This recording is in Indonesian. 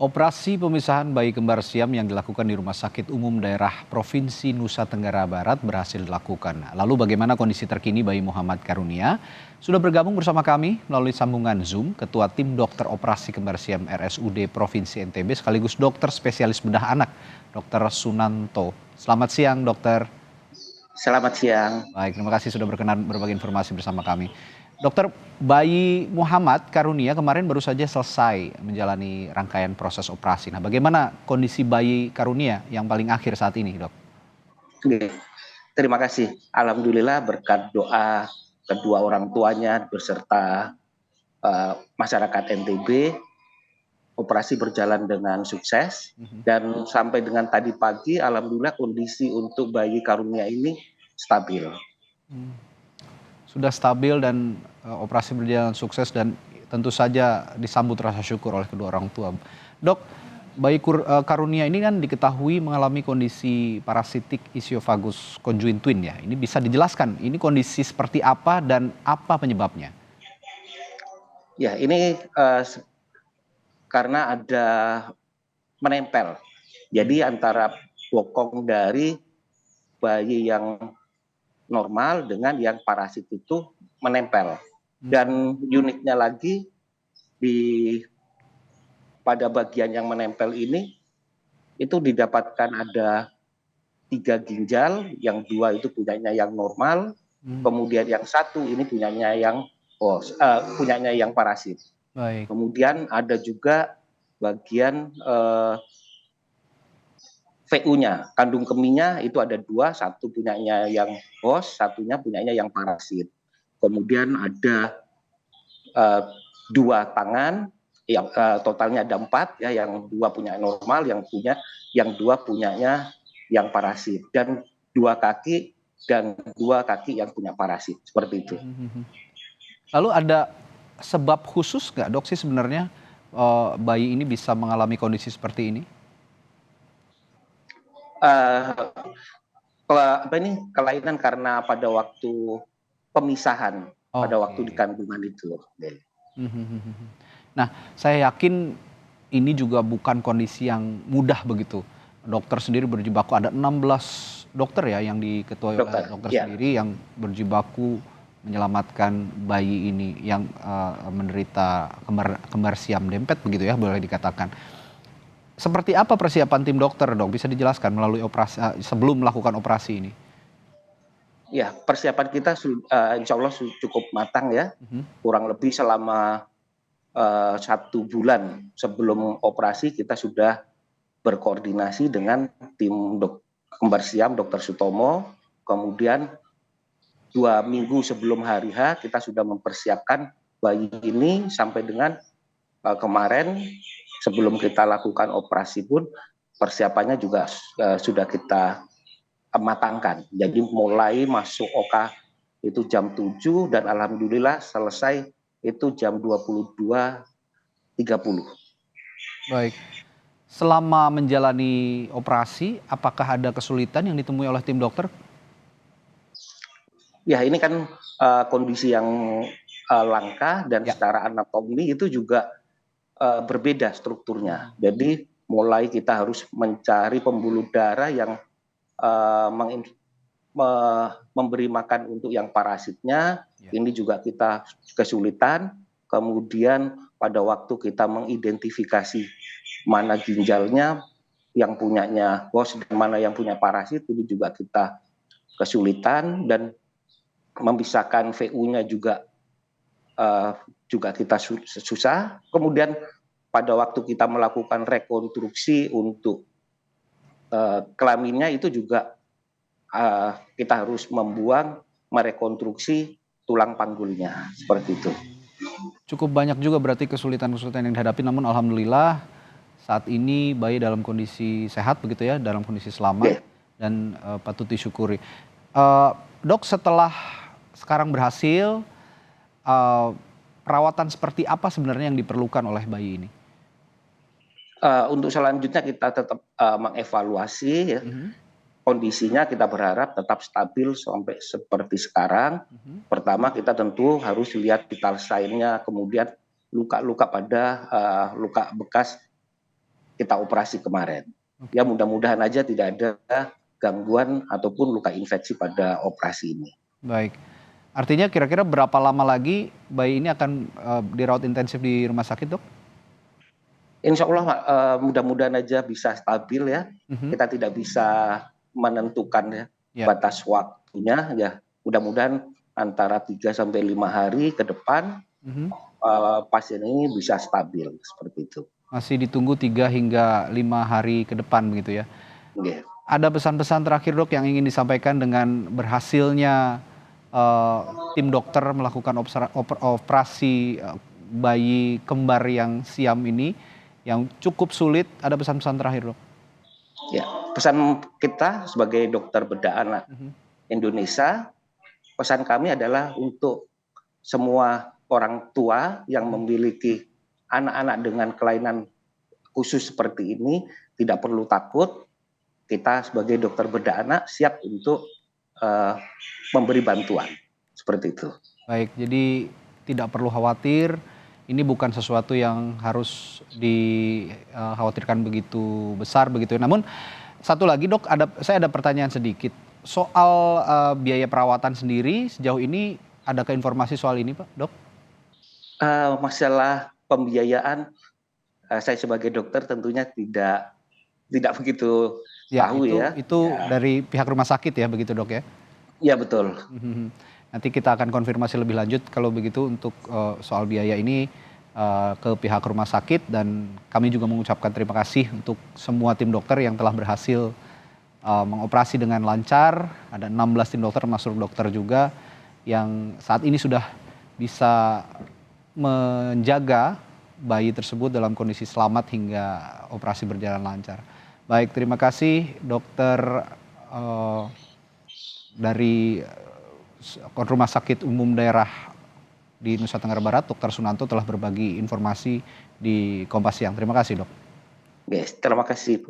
Operasi pemisahan bayi kembar siam yang dilakukan di Rumah Sakit Umum Daerah Provinsi Nusa Tenggara Barat berhasil dilakukan. Lalu bagaimana kondisi terkini bayi Muhammad Karunia? Sudah bergabung bersama kami melalui sambungan Zoom Ketua Tim Dokter Operasi Kembar Siam RSUD Provinsi NTB sekaligus dokter spesialis bedah anak, Dr. Sunanto. Selamat siang, dokter. Selamat siang. Baik, terima kasih sudah berkenan berbagi informasi bersama kami. Dokter, bayi Muhammad Karunia kemarin baru saja selesai menjalani rangkaian proses operasi. Nah, bagaimana kondisi bayi Karunia yang paling akhir saat ini, dok? Oke, terima kasih. Alhamdulillah berkat doa kedua orang tuanya beserta masyarakat NTB, operasi berjalan dengan sukses. Dan sampai dengan tadi pagi, alhamdulillah kondisi untuk bayi Karunia ini stabil. Sudah stabil dan operasi berjalan sukses dan tentu saja disambut rasa syukur oleh kedua orang tua. Dok, bayi Karunia ini kan diketahui mengalami kondisi parasitik esophagus conjoint twin ya. Ini bisa dijelaskan, ini kondisi seperti apa dan apa penyebabnya? Ya, ini karena ada menempel. Jadi antara bokong dari bayi yang normal dengan yang parasit itu menempel. Dan uniknya lagi pada bagian yang menempel ini itu didapatkan ada 3 ginjal, yang 2 itu punyanya yang normal, kemudian yang 1 ini punyanya yang parasit. Baik. Kemudian ada juga bagian VU-nya, kandung kemihnya itu ada 2, 1 punyanya yang host, satunya punyanya yang parasit. Kemudian ada 2 tangan, yang totalnya ada 4 ya, yang 2 punya normal, yang 2 punyanya yang parasit, dan 2 kaki yang punya parasit, seperti itu. Lalu ada sebab khusus nggak, dok, sih sebenarnya bayi ini bisa mengalami kondisi seperti ini? Kelainan karena pada waktu pemisahan, pada waktu di Oke. kandungan itu. Nah, saya yakin ini juga bukan kondisi yang mudah begitu. Dokter sendiri berjibaku, ada 16 dokter ya yang diketuai oleh dokter Ya. sendiri yang berjibaku menyelamatkan bayi ini yang menderita kembar siam dempet begitu ya, boleh dikatakan. Seperti apa persiapan tim dokter, dok? Bisa dijelaskan melalui operasi sebelum melakukan operasi ini? Ya, persiapan kita insya Allah cukup matang ya. Kurang lebih selama 1 bulan sebelum operasi kita sudah berkoordinasi dengan tim kembar siam Dr. Sutomo. Kemudian 2 minggu sebelum hari H kita sudah mempersiapkan bayi ini, sampai dengan kemarin sebelum kita lakukan operasi pun persiapannya juga sudah kita matangkan. Jadi mulai masuk OK itu jam 7 dan alhamdulillah selesai itu jam 22.30. Baik. Selama menjalani operasi, apakah ada kesulitan yang ditemui oleh tim dokter? Ya, ini kan kondisi yang langka dan secara anatomi itu juga berbeda strukturnya. Jadi mulai kita harus mencari pembuluh darah yang memberi makan untuk yang parasitnya, ini juga kita kesulitan. Kemudian pada waktu kita mengidentifikasi mana ginjalnya yang punyanya host dan mana yang punya parasit, ini juga kita kesulitan, dan memisahkan VU-nya juga kita susah. Kemudian pada waktu kita melakukan rekonstruksi untuk kelaminnya itu juga kita harus merekonstruksi tulang panggulnya, seperti itu. Cukup banyak juga berarti kesulitan-kesulitan yang dihadapi, namun alhamdulillah saat ini bayi dalam kondisi sehat begitu ya, dalam kondisi selamat dan patut disyukuri. Dok, setelah sekarang berhasil, perawatan seperti apa sebenarnya yang diperlukan oleh bayi ini? Untuk selanjutnya kita tetap mengevaluasi ya. Kondisinya kita berharap tetap stabil sampai seperti sekarang. Pertama kita tentu harus lihat vital sign-nya, kemudian luka-luka pada luka bekas kita operasi kemarin. Ya mudah-mudahan aja tidak ada gangguan ataupun luka infeksi pada operasi ini. Baik. Artinya kira-kira berapa lama lagi bayi ini akan dirawat intensif di rumah sakit, Dok? Insya Allah mudah-mudahan aja bisa stabil ya. Kita tidak bisa menentukan ya batas waktunya ya. Mudah-mudahan antara 3 sampai 5 hari ke depan pasien ini bisa stabil seperti itu. Masih ditunggu 3 hingga 5 hari ke depan begitu ya. Yeah. Ada pesan-pesan terakhir, Dok, yang ingin disampaikan dengan berhasilnya tim dokter melakukan operasi bayi kembar yang siam ini yang cukup sulit. Ada pesan-pesan terakhir, Dok? Ya, pesan kita sebagai dokter bedah anak Indonesia, pesan kami adalah untuk semua orang tua yang memiliki anak-anak dengan kelainan khusus seperti ini tidak perlu takut. Kita sebagai dokter bedah anak siap untuk memberi bantuan seperti itu. Baik, jadi tidak perlu khawatir. Ini bukan sesuatu yang harus dikhawatirkan begitu besar begitu. Namun satu lagi, Dok, saya ada pertanyaan sedikit soal biaya perawatan sendiri. Sejauh ini adakah informasi soal ini, Pak, Dok? Masalah pembiayaan, saya sebagai dokter tentunya tidak begitu tahu ya. Itu dari pihak rumah sakit ya, begitu, Dok ya? Iya betul. Nanti kita akan konfirmasi lebih lanjut kalau begitu untuk soal biaya ini ke pihak rumah sakit, dan kami juga mengucapkan terima kasih untuk semua tim dokter yang telah berhasil mengoperasi dengan lancar. Ada 16 tim dokter termasuk dokter juga yang saat ini sudah bisa menjaga bayi tersebut dalam kondisi selamat hingga operasi berjalan lancar. Baik, terima kasih dokter dari Rumah Sakit Umum Daerah di Nusa Tenggara Barat, Dr. Sunanto, telah berbagi informasi di Kompas Siang. Terima kasih, Dok. Yes, terima kasih.